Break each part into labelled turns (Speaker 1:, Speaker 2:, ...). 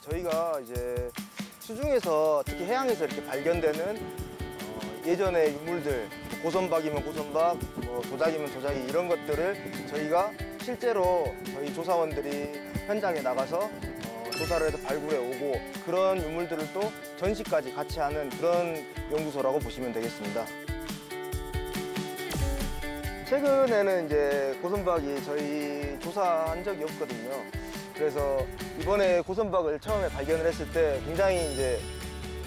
Speaker 1: 저희가 이제 수중에서 특히 해양에서 이렇게 발견되는 예전의 유물들, 고선박이면 고선박, 뭐 도자기면 도자기 이런 것들을 저희가 실제로 저희 조사원들이 현장에 나가서 조사를 해서 발굴해 오고 그런 유물들을 또 전시까지 같이 하는 그런 연구소라고 보시면 되겠습니다. 최근에는 이제 고선박이 저희 조사한 적이 없거든요. 그래서 이번에 고선박을 처음에 발견을 했을 때 굉장히 이제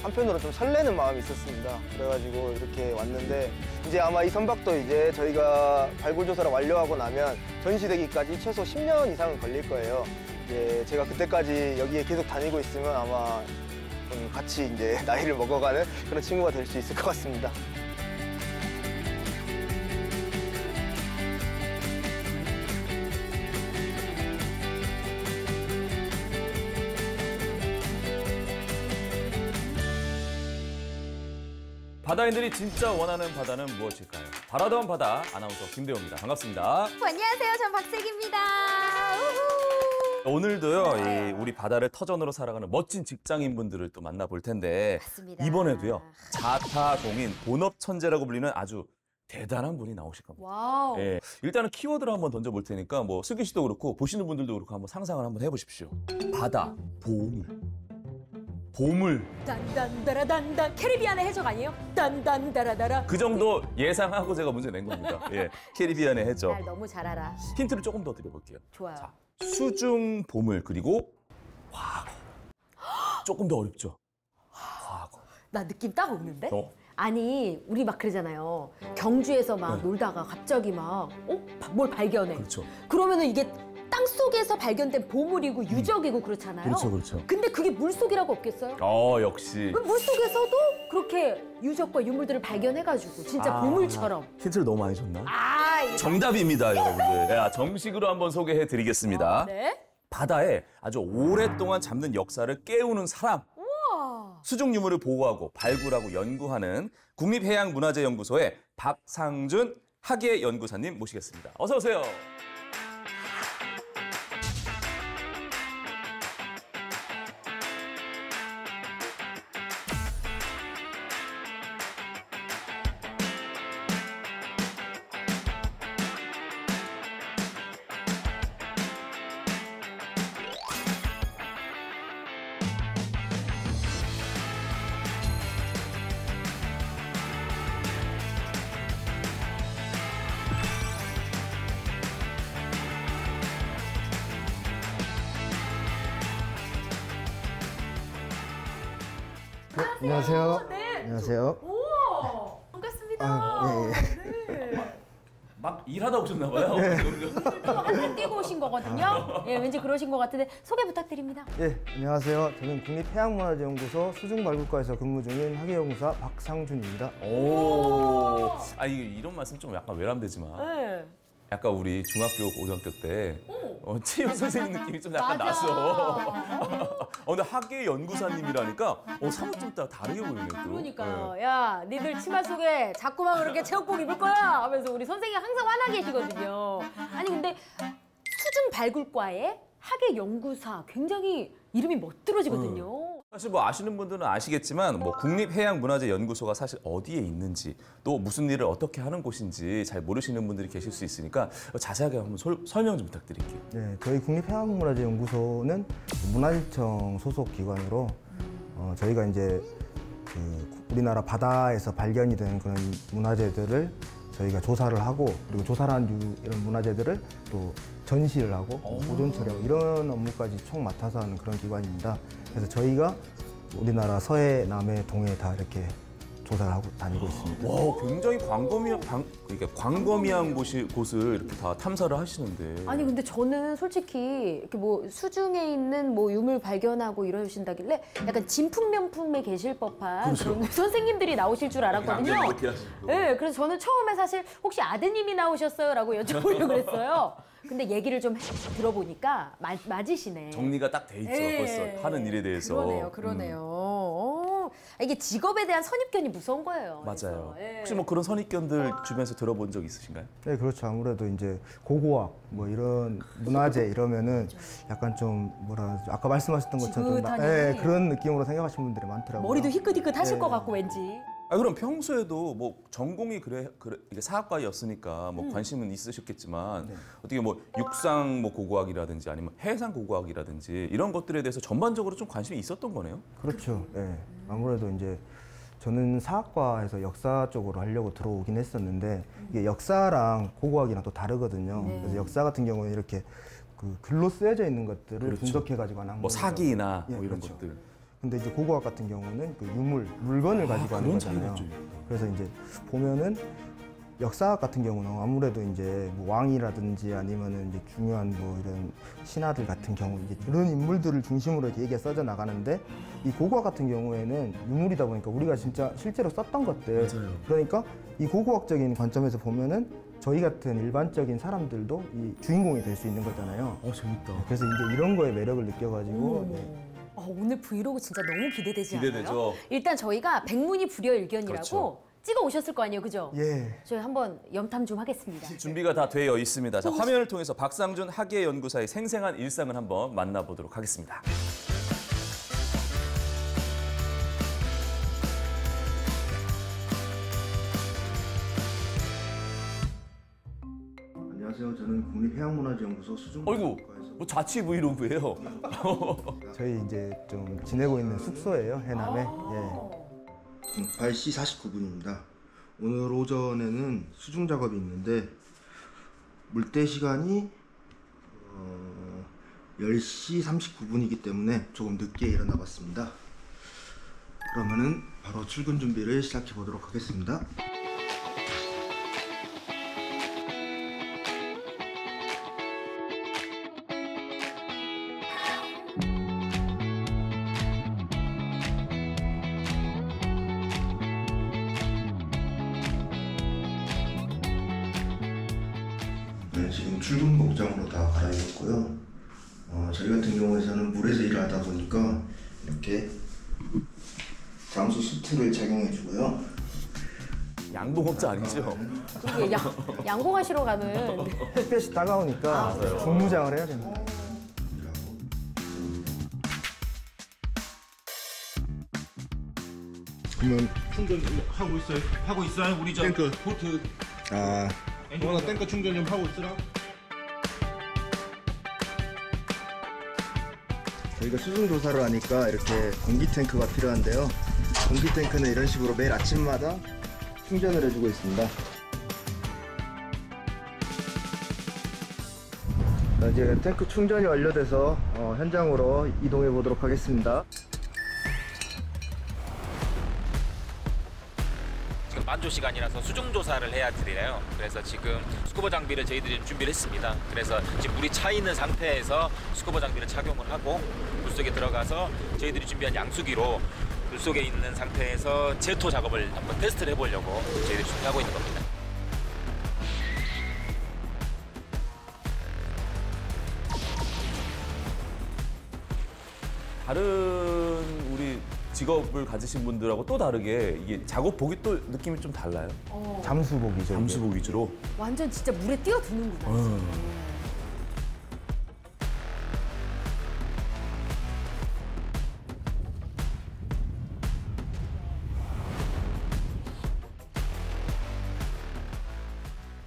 Speaker 1: 한편으로 좀 설레는 마음이 있었습니다. 그래가지고 이렇게 왔는데 이제 아마 이 선박도 이제 저희가 발굴 조사를 완료하고 나면 전시되기까지 최소 10년 이상은 걸릴 거예요. 이제 제가 그때까지 여기에 계속 다니고 있으면 아마 좀 같이 이제 나이를 먹어가는 그런 친구가 될 수 있을 것 같습니다.
Speaker 2: 바다인들이 진짜 원하는 바다는 무엇일까요? 바라던 바다 아나운서 김대호입니다. 반갑습니다.
Speaker 3: 안녕하세요. 전 박세기입니다.
Speaker 2: 오늘도요, 우리 바다를 터전으로 살아가는 멋진 직장인분들을 또 만나볼 텐데
Speaker 3: 맞습니다.
Speaker 2: 이번에도요, 자타공인 본업 천재라고 불리는 아주 대단한 분이 나오실 겁니다.
Speaker 3: 와우.
Speaker 2: 예, 일단은 키워드를 한번 던져볼 테니까 뭐 슬기 씨도 그렇고 보시는 분들도 그렇고 한번 상상을 한번 해보십시오. 바다, 보물. 보물.
Speaker 3: 딴딴따라단단. 캐리비안의 해적 아니에요? 딴딴따라다라.
Speaker 2: 그 정도 예상하고 제가 문제 낸 겁니다. 예, 캐리비안의 해적.
Speaker 3: 날 너무 잘 알아.
Speaker 2: 힌트를 조금 더 드려볼게요.
Speaker 3: 좋아요.
Speaker 2: 자, 수중 보물 그리고 과거. 조금 더 어렵죠? 과거.
Speaker 3: 나 느낌 딱 오는데?
Speaker 2: 어?
Speaker 3: 아니, 우리 막 그러잖아요. 경주에서 막
Speaker 2: 네.
Speaker 3: 놀다가 갑자기 막, 뭘 발견해.
Speaker 2: 그렇죠.
Speaker 3: 그러면은 이게 땅 속에서 발견된 보물이고 유적이고 그렇잖아요.
Speaker 2: 그렇죠, 그렇죠.
Speaker 3: 근데 그게 물속이라고 없겠어요?
Speaker 2: 역시.
Speaker 3: 그 물속에서도 그렇게 유적과 유물들을 발견해가지고 진짜 보물처럼.
Speaker 2: 힌트를 너무 많이 줬나?
Speaker 3: 이거.
Speaker 2: 정답입니다, 여러분들. 야, 정식으로 한번 소개해드리겠습니다.
Speaker 3: 네?
Speaker 2: 바다에 아주 오랫동안 잡는 역사를 깨우는 사람.
Speaker 3: 우와.
Speaker 2: 수중 유물을 보호하고 발굴하고 연구하는 국립해양문화재연구소의 박상준 학예연구사님 모시겠습니다. 어서 오세요.
Speaker 1: 안녕하세요.
Speaker 3: 네.
Speaker 1: 안녕하세요.
Speaker 3: 오, 반갑습니다. 네.
Speaker 2: 막 일하다 오셨나 봐요.
Speaker 3: 한팀 뛰고 오신 거거든요. 예, 왠지 그러신 것 같은데 소개 부탁드립니다.
Speaker 1: 예, 안녕하세요. 저는 국립해양문화재연구소 수중발굴과에서 근무 중인 학예연구사 박상준입니다.
Speaker 2: 오. 이런 말씀 좀 약간 외람되지만
Speaker 3: 네.
Speaker 2: 약간 우리 중학교, 고등학교 때 체육 선생님 느낌이 좀 약간
Speaker 3: 맞아.
Speaker 2: 났어. 근데 학예연구사님이라니까 사뭇 좀 다르게 보이네 또.
Speaker 3: 그러니까요. 야, 니들 치마 속에 자꾸만 그렇게 체육복 입을 거야 하면서 우리 선생님이 항상 화나 계시거든요. 아니 근데 수중 발굴과의 학예연구사 굉장히 이름이 멋들어지거든요.
Speaker 2: 사실 뭐 아시는 분들은 아시겠지만 뭐 국립해양문화재연구소가 사실 어디에 있는지 또 무슨 일을 어떻게 하는 곳인지 잘 모르시는 분들이 계실 수 있으니까 자세하게 한번 설명 좀 부탁드릴게요.
Speaker 1: 네, 저희 국립해양문화재연구소는 문화재청 소속 기관으로 저희가 이제 우리나라 바다에서 발견이 된 그런 문화재들을 저희가 조사를 하고 그리고 조사를 한 이런 문화재들을 또 전시를 하고 보존 처리하고 이런 업무까지 총 맡아서 하는 그런 기관입니다. 그래서 저희가 우리나라 서해, 남해, 동해 다 이렇게 조사를 하고 다니고 있습니다.
Speaker 2: 와, 굉장히 광범위한 곳을 이렇게 다 탐사를 하시는데.
Speaker 3: 아니 근데 저는 솔직히 이렇게 뭐 수중에 있는 뭐 유물 발견하고 이러신다길래 약간 진품명품에 계실 법한 그런 선생님들이 나오실 줄 알았거든요. 네, 그래서 저는 처음에 사실 혹시 아드님이 나오셨어요?라고 여쭤보려고 그랬어요. 근데 얘기를 좀 들어보니까 맞으시네.
Speaker 2: 정리가 딱 돼 있죠.
Speaker 3: 네.
Speaker 2: 벌써 하는 일에 대해서.
Speaker 3: 그러네요. 이게 직업에 대한 선입견이 무서운 거예요.
Speaker 2: 맞아요.
Speaker 3: 그래서, 예.
Speaker 2: 혹시 뭐 그런 선입견들 주변에서 들어본 적 있으신가요?
Speaker 1: 네, 그렇죠. 아무래도 이제 고고학 뭐 이런 문화재 이러면은 약간 좀 뭐라 그러지? 아까 말씀하셨던 것처럼 좀
Speaker 3: 지긋하니.
Speaker 1: 네, 그런 느낌으로 생각하시는 분들이 많더라고요.
Speaker 3: 머리도 희끗희끗 하실
Speaker 1: 네.
Speaker 3: 것 같고 왠지.
Speaker 2: 그럼 평소에도 뭐 전공이 그래 이게 사학과였으니까 뭐 관심은 있으셨겠지만 어떻게 뭐 육상 뭐 고고학이라든지 아니면 해상 고고학이라든지 이런 것들에 대해서 전반적으로 좀 관심이 있었던 거네요.
Speaker 1: 그렇죠. 예. 아무래도 이제 저는 사학과에서 역사 쪽으로 하려고 들어오긴 했었는데 이게 역사랑 고고학이랑 또 다르거든요.
Speaker 3: 네.
Speaker 1: 그래서 역사 같은 경우는 이렇게 그 글로 쓰여져 있는 것들을
Speaker 2: 그렇죠.
Speaker 1: 분석해가지고 하는
Speaker 2: 뭐 사기나
Speaker 1: 예,
Speaker 2: 뭐 이런
Speaker 1: 그렇죠.
Speaker 2: 것들.
Speaker 1: 근데 이제 고고학 같은 경우는 그 유물, 물건을 가지고 하는
Speaker 2: 그런 차이가
Speaker 1: 거잖아요.
Speaker 2: 있죠.
Speaker 1: 그래서 이제 보면은 역사학 같은 경우는 아무래도 이제 뭐 왕이라든지 아니면은 이제 중요한 뭐 이런 신하들 같은 경우 이제 그런 인물들을 중심으로 이렇게 얘기가 써져 나가는데 이 고고학 같은 경우에는 유물이다 보니까 우리가 진짜 실제로 썼던 것들
Speaker 2: 맞아요.
Speaker 1: 그러니까 이 고고학적인 관점에서 보면은 저희 같은 일반적인 사람들도 이 주인공이 될 수 있는 거잖아요.
Speaker 2: 재밌다.
Speaker 1: 그래서 이제 이런 거에 매력을 느껴가지고 네.
Speaker 3: 오늘 브이로그 진짜 너무 기대되지 않아요?
Speaker 2: 기대되죠.
Speaker 3: 일단 저희가 백문이 불여일견이라고
Speaker 2: 그렇죠.
Speaker 3: 찍어 오셨을 거 아니에요, 그죠?
Speaker 1: 예.
Speaker 3: 저희 한번 염탐 좀 하겠습니다.
Speaker 2: 준비가 다 되어 있습니다. 자, 화면을 통해서 박상준 학예연구사의 생생한 일상을 한번 만나보도록 하겠습니다.
Speaker 1: 안녕하세요. 저는 국립해양문화재연구소
Speaker 2: 어이구, 뭐 자취 브이로그예요.
Speaker 1: 저희 이제 좀 지내고 있는 숙소예요, 해남에. 예. 8시 49분입니다. 오늘 오전에는 수중 작업이 있는데 물때 시간이 10시 39분이기 때문에 조금 늦게 일어나 봤습니다. 그러면은 바로 출근 준비를 시작해 보도록 하겠습니다. 네, 지금 출근 복장으로 다 갈아입었고요. 저희 같은 경우에는 물에서 일을 하다 보니까 이렇게 잠수 수트를 착용해주고요.
Speaker 2: 양봉업자 아니죠?
Speaker 3: 이게 양봉하시러 가는
Speaker 1: 햇볕이 따가우니까 중무장을 해야 됩니다. 그러면
Speaker 4: 충전 하고 있어요. 하고 있어요. 우리 저
Speaker 1: 탱크.
Speaker 4: 보트
Speaker 1: 아,
Speaker 4: 탱크 충전 좀 하고 있으라.
Speaker 1: 저희가 수중 조사를 하니까 이렇게 공기 탱크가 필요한데요. 공기 탱크는 이런 식으로 매일 아침마다 충전을 해주고 있습니다. 자, 이제 탱크 충전이 완료돼서 현장으로 이동해 보도록 하겠습니다.
Speaker 5: 지금 만조 시간이라서 수중 조사를 해야 드려요. 그래서 지금 스쿠버 장비를 저희들이 준비를 했습니다. 그래서 지금 물이 차 있는 상태에서 스쿠버 장비를 착용을 하고 물속에 들어가서 저희들이 준비한 양수기로 물속에 있는 상태에서 제토 작업을 한번 테스트를 해보려고 저희들이 준비하고 있는 겁니다.
Speaker 2: 다른 우리 직업을 가지신 분들하고 또 다르게 이게 작업복이 또 느낌이 좀 달라요.
Speaker 1: 잠수복이죠. 이게.
Speaker 2: 잠수복 위주로.
Speaker 3: 완전 진짜 물에 뛰어드는구나.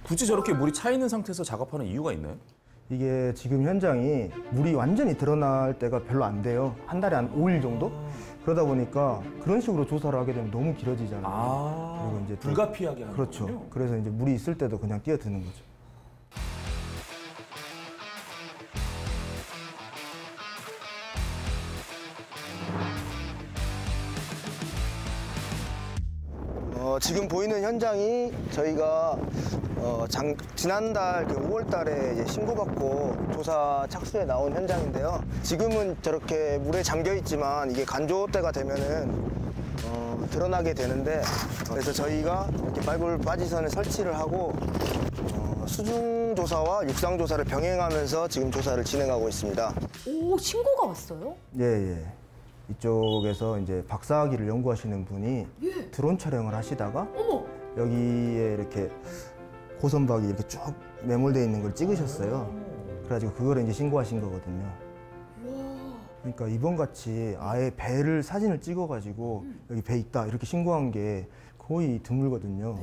Speaker 2: 굳이 저렇게 물이 차 있는 상태에서 작업하는 이유가 있나요?
Speaker 1: 이게 지금 현장이 물이 완전히 드러날 때가 별로 안 돼요. 한 달에 한 5일 정도? 그러다 보니까 그런 식으로 조사를 하게 되면 너무 길어지잖아요. 그리고 이제 또-
Speaker 2: 불가피하게 하는
Speaker 1: 그렇죠.
Speaker 2: 거군요.
Speaker 1: 그래서 이제 물이 있을 때도 그냥 뛰어드는 거죠. 지금 보이는 현장이 저희가 지난달 5월 달에 이제 신고받고 조사 착수에 나온 현장인데요. 지금은 저렇게 물에 잠겨 있지만 이게 간조 때가 되면은 드러나게 되는데 그래서 저희가 이렇게 발굴 빠지선을 설치를 하고 수중 조사와 육상 조사를 병행하면서 지금 조사를 진행하고 있습니다.
Speaker 3: 오, 신고가 왔어요?
Speaker 1: 예, 예. 이쪽에서 이제 박사학위를 연구하시는 분이 드론 촬영을 하시다가 여기에 이렇게 고선박이 이렇게 쭉 매몰되어 있는 걸 찍으셨어요. 그래가지고 그거를 이제 신고하신 거거든요. 그러니까 이번 같이 아예 배를 사진을 찍어가지고 여기 배 있다 이렇게 신고한 게 거의 드물거든요.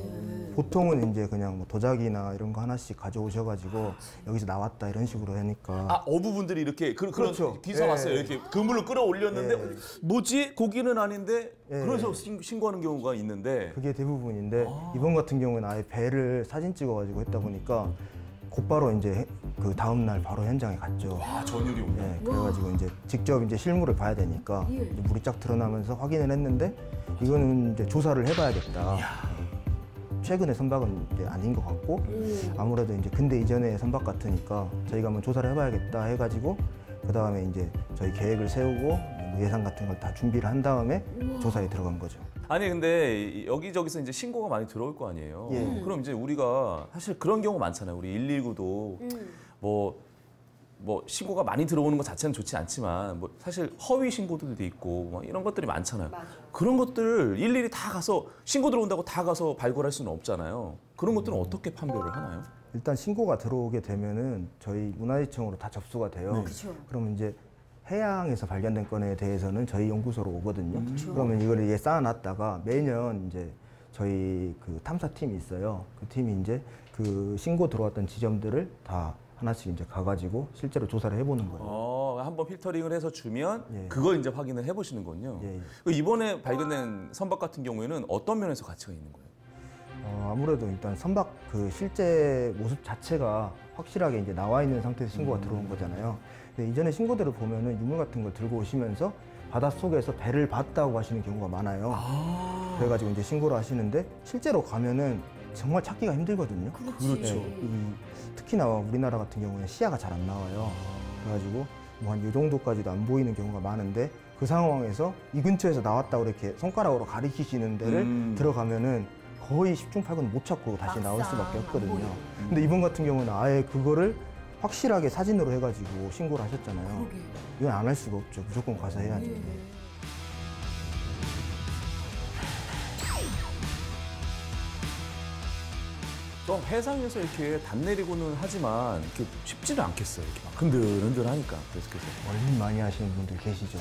Speaker 1: 보통은 이제 그냥 뭐 도자기나 이런 거 하나씩 가져오셔가지고 여기서 나왔다 이런 식으로 하니까.
Speaker 2: 아, 어부분들이 이렇게 그런
Speaker 1: 그렇죠.
Speaker 2: 기사
Speaker 1: 예.
Speaker 2: 왔어요. 이렇게 그물로 끌어올렸는데
Speaker 1: 예.
Speaker 2: 뭐지? 고기는 아닌데
Speaker 1: 예.
Speaker 2: 그래서 신고하는 경우가 있는데
Speaker 1: 그게 대부분인데 이번 같은 경우는 아예 배를 사진 찍어가지고 했다 보니까 곧바로 이제 그 다음 날 바로 현장에 갔죠.
Speaker 2: 아, 전율이 옵니다.
Speaker 1: 예, 그래가지고 이제 직접 이제 실물을 봐야 되니까 이제 물이 쫙 드러나면서 확인을 했는데 이거는 이제 조사를 해봐야겠다. 최근의 선박은 이제 아닌 것 같고 아무래도 이제 근대 이전의 선박 같으니까 저희가 한번 조사를 해봐야겠다 해가지고 그 다음에 이제 저희 계획을 세우고 뭐 예산 같은 걸 다 준비를 한 다음에 조사에 들어간 거죠.
Speaker 2: 아니 근데 여기저기서 이제 신고가 많이 들어올 거 아니에요.
Speaker 1: 예.
Speaker 2: 그럼 이제 우리가 사실 그런 경우 많잖아요. 우리 119도 뭐 신고가 많이 들어오는 것 자체는 좋지 않지만 뭐 사실 허위 신고들도 있고 뭐 이런 것들이 많잖아요. 그런 것들을 일일이 다 가서 신고 들어온다고 다 가서 발굴할 수는 없잖아요. 그런 것들은 어떻게 판별을 하나요?
Speaker 1: 일단 신고가 들어오게 되면은 저희 문화재청으로 다 접수가 돼요. 그러면 이제 해양에서 발견된 건에 대해서는 저희 연구소로 오거든요. 그러면 이걸 이제 쌓아놨다가 매년 이제 저희 그 탐사팀이 있어요. 그 팀이 이제 그 신고 들어왔던 지점들을 다 하나씩 이제 가가지고 실제로 조사를 해보는 거예요.
Speaker 2: 한번 필터링을 해서 주면
Speaker 1: 예.
Speaker 2: 그걸 이제 확인을 해보시는군요.
Speaker 1: 예, 예.
Speaker 2: 이번에 발견된 선박 같은 경우에는 어떤 면에서 가치가 있는 거예요?
Speaker 1: 아무래도 일단 선박 그 실제 모습 자체가 확실하게 이제 나와 있는 상태에서 신고가 들어온 거잖아요. 근데 이전에 신고들을 보면은 유물 같은 걸 들고 오시면서 바닷속에서 배를 봤다고 하시는 경우가 많아요. 그래가지고 이제 신고를 하시는데 실제로 가면은 정말 찾기가 힘들거든요.
Speaker 2: 그렇죠.
Speaker 1: 특히나 우리나라 같은 경우는 시야가 잘 안 나와요. 그래가지고 뭐 한 이 정도까지도 안 보이는 경우가 많은데 그 상황에서 이 근처에서 나왔다고 이렇게 손가락으로 가리키시는 데를 들어가면은 거의 10중 8구 못 찾고 다시 나올 수밖에 없거든요. 근데 이번 같은 경우는 아예 그거를 확실하게 사진으로 해가지고 신고를 하셨잖아요. 이건 안 할 수가 없죠. 무조건 가서 해야죠.
Speaker 2: 또 해상에서 이렇게 담 내리고는 하지만 이렇게 쉽지는 않겠어요. 이렇게 막 흔들흔들하니까 계속해서.
Speaker 1: 멀미 많이 하시는 분들 계시죠.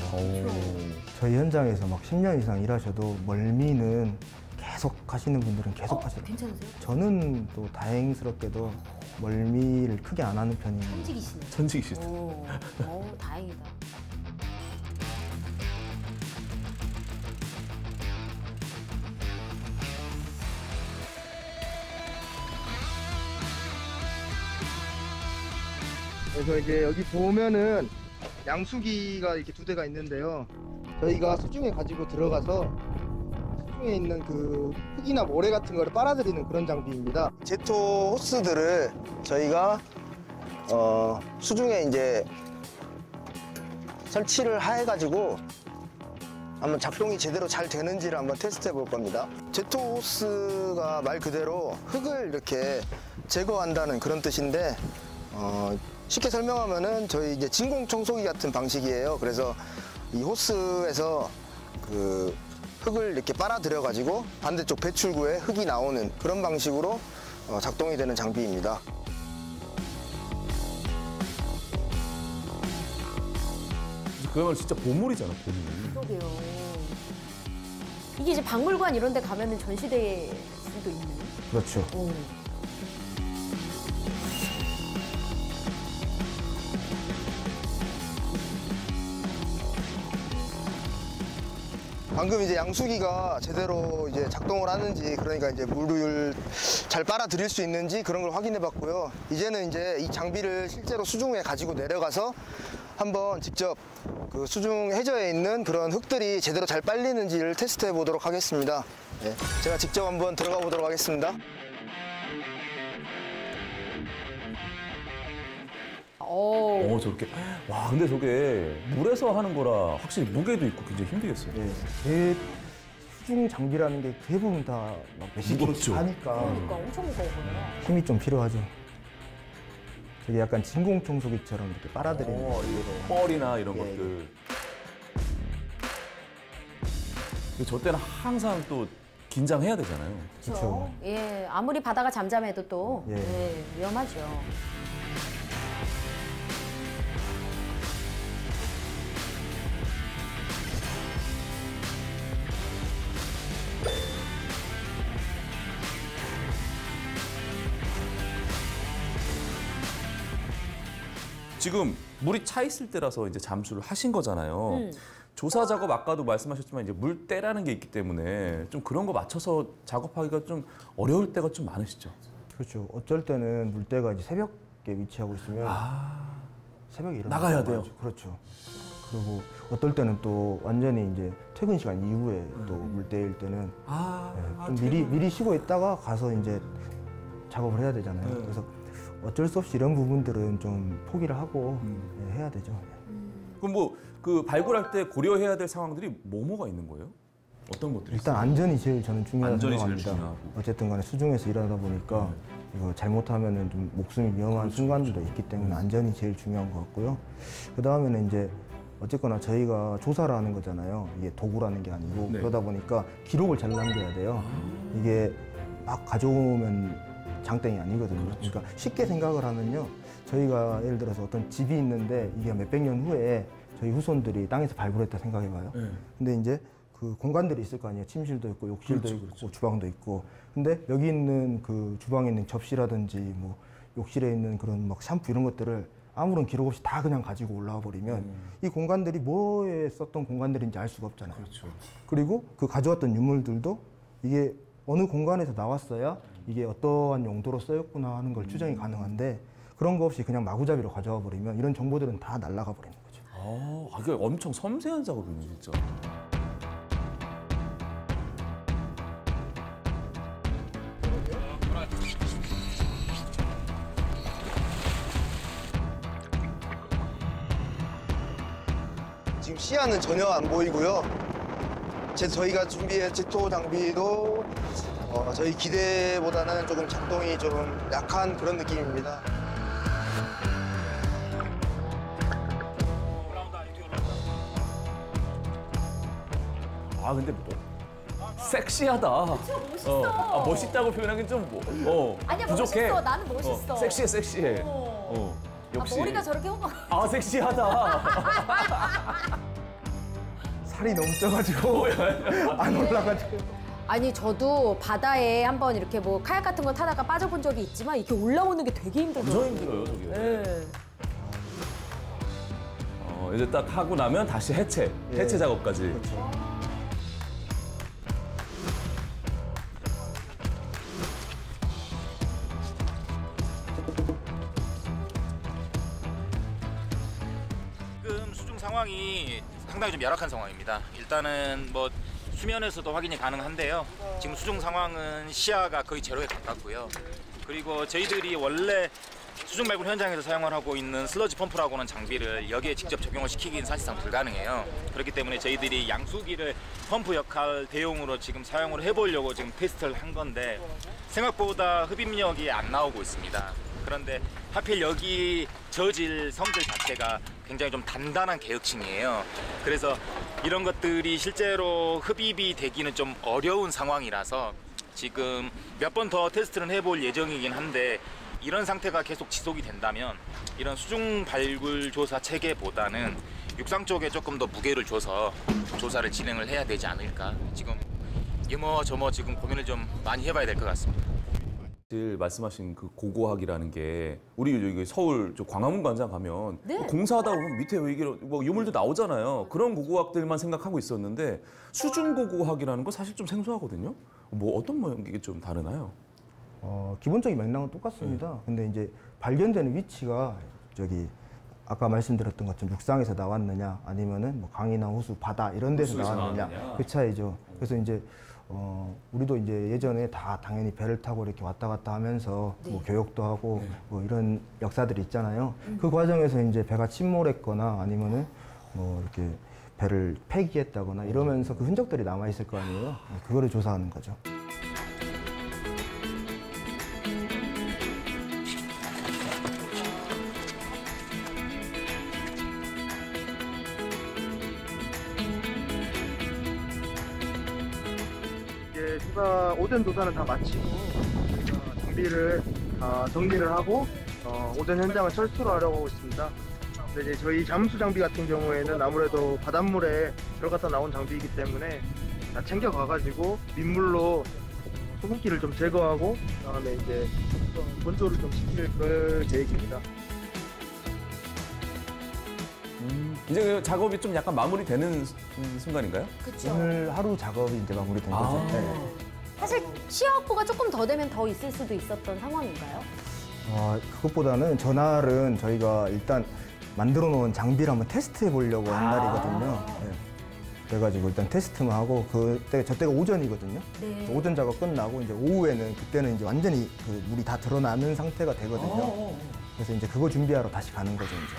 Speaker 1: 저희 현장에서 막 10년 이상 일하셔도 멀미는 계속 하시는 분들은 계속 하시더라고요.
Speaker 3: 괜찮으세요?
Speaker 1: 저는 또 다행스럽게도 멀미를 크게 안 하는 편이에요.
Speaker 3: 천직이시네.
Speaker 2: 천직이시다.
Speaker 3: 오, 다행이다.
Speaker 1: 그래서 이제 여기 보면은 양수기가 이렇게 2대가 있는데요. 저희가 수중에 가지고 들어가서 수중에 있는 그 흙이나 모래 같은 거를 빨아들이는 그런 장비입니다. 제토 호스들을 저희가 수중에 이제 설치를 해가지고 한번 작동이 제대로 잘 되는지를 한번 테스트해 볼 겁니다. 제토 호스가 말 그대로 흙을 이렇게 제거한다는 그런 뜻인데 쉽게 설명하면은 저희 이제 진공 청소기 같은 방식이에요. 그래서 이 호스에서 그 흙을 이렇게 빨아들여 가지고 반대쪽 배출구에 흙이 나오는 그런 방식으로 작동이 되는 장비입니다.
Speaker 2: 그야말로 진짜 보물이잖아, 보물.
Speaker 3: 그러게요. 이게 이제 박물관 이런 데 가면은 전시될 수도 있는.
Speaker 1: 그렇죠.
Speaker 3: 오.
Speaker 1: 방금 이제 양수기가 제대로 이제 작동을 하는지, 그러니까 이제 물을 잘 빨아들일 수 있는지 그런 걸 확인해 봤고요. 이제는 이제 이 장비를 실제로 수중에 가지고 내려가서 한번 직접 그 수중 해저에 있는 그런 흙들이 제대로 잘 빨리는지를 테스트해 보도록 하겠습니다. 네, 제가 직접 한번 들어가 보도록 하겠습니다.
Speaker 2: 저렇게. 와, 근데 저게 물에서 하는 거라 확실히 무게도 있고 굉장히 힘들겠어요.
Speaker 1: 배 수중 장비라는 게 대부분 다 막 몇십 킬로씩
Speaker 2: 무겁죠.
Speaker 1: 하니까
Speaker 3: 그러니까 엄청 무거워 보여요.
Speaker 1: 힘이 좀 필요하죠. 되게 약간 진공 청소기처럼 이렇게 빨아들이는.
Speaker 2: 뻘이나 이런
Speaker 1: 예.
Speaker 2: 것들. 근데 저 때는 항상 또 긴장해야 되잖아요.
Speaker 3: 그렇죠. 예, 아무리 바다가 잠잠해도 또
Speaker 1: 예.
Speaker 3: 예, 위험하죠.
Speaker 2: 지금 물이 차 있을 때라서 이제 잠수를 하신 거잖아요. 조사 작업 아까도 말씀하셨지만 이제 물때라는 게 있기 때문에 좀 그런 거 맞춰서 작업하기가 좀 어려울 때가 좀 많으시죠?
Speaker 1: 그렇죠. 어쩔 때는 물때가 이제 새벽에 위치하고 있으면 새벽에 일어나
Speaker 2: 나가야 돼요.
Speaker 1: 그렇죠. 그리고 어떨 때는 또 완전히 이제 퇴근 시간 이후에 또 물때일 때는 좀 미리 쉬고 있다가 가서 이제 작업을 해야 되잖아요. 그래서 어쩔 수 없이 이런 부분들은 좀 포기를 하고 해야 되죠.
Speaker 2: 그럼 뭐 그 발굴할 때 고려해야 될 상황들이 뭐가 있는 거예요? 어떤 것들이
Speaker 1: 일단
Speaker 2: 있어요?
Speaker 1: 안전이 제일 저는 중요하다고
Speaker 2: 안전이 제일
Speaker 1: 생각합니다.
Speaker 2: 중요하고.
Speaker 1: 어쨌든 간에 수중에서 일하다 보니까 이거 잘못하면은 좀 목숨이 위험한 순간들도 있기 때문에 안전이 제일 중요한 것 같고요. 그 다음에는 이제 어쨌거나 저희가 조사를 하는 거잖아요. 이게 도구라는 게 아니고
Speaker 2: 네.
Speaker 1: 그러다 보니까 기록을 잘 남겨야 돼요. 이게 막 가져오면 장땡이 아니거든요. 그러니까 쉽게 생각을 하면요. 저희가 예를 들어서 어떤 집이 있는데 이게 몇백 년 후에 저희 후손들이 땅에서 발굴했다 생각해봐요. 근데 이제 그 공간들이 있을 거 아니에요. 침실도 있고 욕실도 있고 주방도 있고. 근데 여기 있는 그 주방에 있는 접시라든지 뭐 욕실에 있는 그런 막 샴푸 이런 것들을 아무런 기록 없이 다 그냥 가지고 올라와 버리면 이 공간들이 뭐에 썼던 공간들인지 알 수가 없잖아요.
Speaker 2: 그렇죠.
Speaker 1: 그리고 그 가져왔던 유물들도 이게 어느 공간에서 나왔어야 이게 어떠한 용도로 쓰였구나 하는 걸 추정이 가능한데 그런 거 없이 그냥 마구잡이로 가져와 버리면 이런 정보들은 다 날아가 버리는 거죠.
Speaker 2: 이게 엄청 섬세한 작업이네 진짜.
Speaker 1: 지금 시야는 전혀 안 보이고요. 저희가 준비한 제토 장비도 저희 기대보다는 조금 작동이 좀 약한 그런 느낌입니다.
Speaker 2: 근데 섹시하다.
Speaker 3: 멋있어.
Speaker 2: 멋있다고 표현하기는 좀
Speaker 3: 아니야,
Speaker 2: 부족해.
Speaker 3: 멋있어. 나는 멋있어.
Speaker 2: 섹시해. 역시.
Speaker 3: 머리가 저렇게
Speaker 2: 섹시하다.
Speaker 1: 살이 너무 쪄가지고 안 올라가지고.
Speaker 3: 아니 저도 바다에 한번 이렇게 뭐 카약 같은 거 타다가 빠져본 적이 있지만 이렇게 올라오는 게 되게 힘들더라고요.
Speaker 2: 엄청 힘들어요, 저게.
Speaker 3: 네.
Speaker 2: 이제 딱 하고 나면 다시 해체 작업까지.
Speaker 1: 그렇죠.
Speaker 5: 지금 수중 상황이 상당히 좀 열악한 상황입니다. 일단은 뭐 수면에서도 확인이 가능한데요. 지금 수중 상황은 시야가 거의 제로에 가깝고요. 그리고 저희들이 원래 수중 발굴 현장에서 사용을 하고 있는 슬러지 펌프라고는 장비를 여기에 직접 적용을 시키기는 사실상 불가능해요. 그렇기 때문에 저희들이 양수기를 펌프 역할 대용으로 지금 사용을 해보려고 지금 테스트를 한 건데 생각보다 흡입력이 안 나오고 있습니다. 그런데 하필 여기 저질 성질 자체가 굉장히 좀 단단한 계열층이에요. 그래서 이런 것들이 실제로 흡입이 되기는 좀 어려운 상황이라서 지금 몇 번 더 테스트를 해볼 예정이긴 한데 이런 상태가 계속 지속이 된다면 이런 수중 발굴 조사 체계보다는 육상 쪽에 조금 더 무게를 줘서 조사를 진행을 해야 되지 않을까. 지금 이모저모 지금 고민을 좀 많이 해봐야 될 것 같습니다.
Speaker 2: 사실 말씀하신 그 고고학이라는 게 우리 여기 서울 광화문 광장 가면 공사하다 보면 밑에 이게 뭐 유물도 나오잖아요. 그런 고고학들만 생각하고 있었는데 수중 고고학이라는 거 사실 좀 생소하거든요. 뭐 어떤 게 좀 다르나요?
Speaker 1: 기본적인 맥락은 똑같습니다. 근데 이제 발견되는 위치가 저기 아까 말씀드렸던 것처럼 육상에서 나왔느냐 아니면은 뭐 강이나 호수, 바다 이런 데서 나왔느냐 그 차이죠. 그래서 이제 우리도 이제 예전에 다 당연히 배를 타고 이렇게 왔다 갔다 하면서 뭐 교육도 하고 뭐 이런 역사들이 있잖아요. 그 과정에서 이제 배가 침몰했거나 아니면은 뭐 이렇게 배를 폐기했다거나 이러면서 그 흔적들이 남아 있을 거 아니에요. 그거를 조사하는 거죠. 오전 조사는 다 마치고 저희가 장비를 정리를 하고 오전 현장을 철수를 하려고 하고 있습니다. 근데 이제 저희 잠수 장비 같은 경우에는 아무래도 바닷물에 들어갔다 나온 장비이기 때문에 다 챙겨가가지고 민물로 소금기를 좀 제거하고 그다음에 이제 건조를 좀 시킬 그 계획입니다.
Speaker 2: 이제 그 작업이 좀 약간 마무리되는 순간인가요?
Speaker 3: 그렇죠.
Speaker 1: 오늘 하루 작업이 이제 마무리된 거죠. 네.
Speaker 3: 사실 시야 확보가 조금 더 되면 더 있을 수도 있었던 상황인가요?
Speaker 1: 그것보다는 전날은 저희가 일단 만들어 놓은 장비를 한번 테스트해 보려고 한 날이거든요. 네. 그래가지고 일단 테스트만 하고 저때가 오전이거든요.
Speaker 3: 네.
Speaker 1: 오전 작업 끝나고 이제 오후에는 그때는 이제 완전히 그 물이 다 드러나는 상태가 되거든요. 그래서 이제 그거 준비하러 다시 가는 거죠 이제.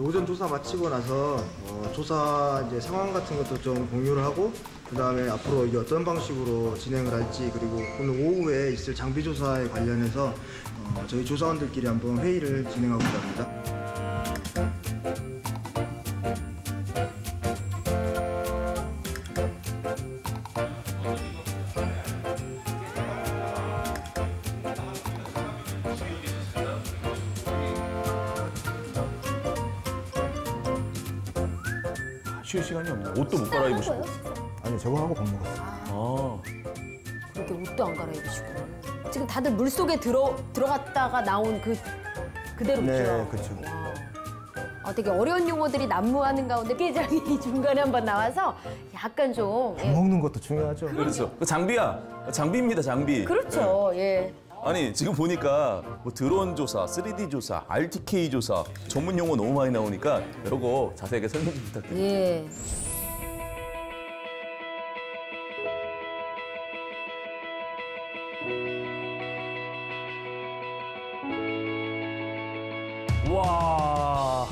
Speaker 1: 오전 조사 마치고 나서 조사 이제 상황 같은 것도 좀 공유를 하고 그 다음에 앞으로 이제 어떤 방식으로 진행을 할지 그리고 오늘 오후에 있을 장비 조사에 관련해서 저희 조사원들끼리 한번 회의를 진행하고자 합니다.
Speaker 2: 쉴 시간이 없네. 옷도 못 갈아입으시고.
Speaker 1: 아니 저거 하고 밥 먹었어요.
Speaker 2: 아.
Speaker 3: 그렇게 옷도 안 갈아입으시고. 지금 다들 물 속에 들어갔다가 나온 그대로죠.
Speaker 1: 네, 그렇죠.
Speaker 3: 되게 어려운 용어들이 난무하는 가운데 회장이 중간에 한번 나와서 약간 좀
Speaker 1: 밥 먹는 것도 중요하죠.
Speaker 2: 그렇죠. 그 장비입니다, 장비.
Speaker 3: 그렇죠. 예.
Speaker 2: 아니 지금 보니까 뭐 드론 조사, 3D 조사, RTK 조사 전문 용어 너무 많이 나오니까 이거 자세하게 설명 좀 부탁드립니다.
Speaker 3: 예.
Speaker 2: 와.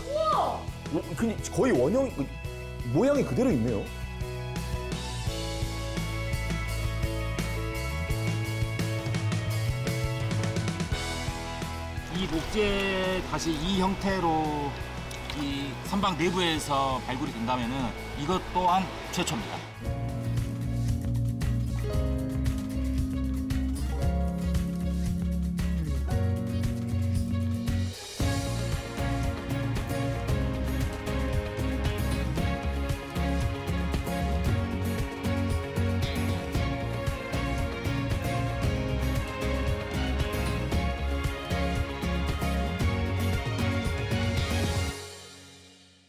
Speaker 2: 거의 원형 모양이 그대로 있네요.
Speaker 4: 이 목재 다시 이 형태로 이 선박 내부에서 발굴이 된다면은 이것 또한 최초입니다.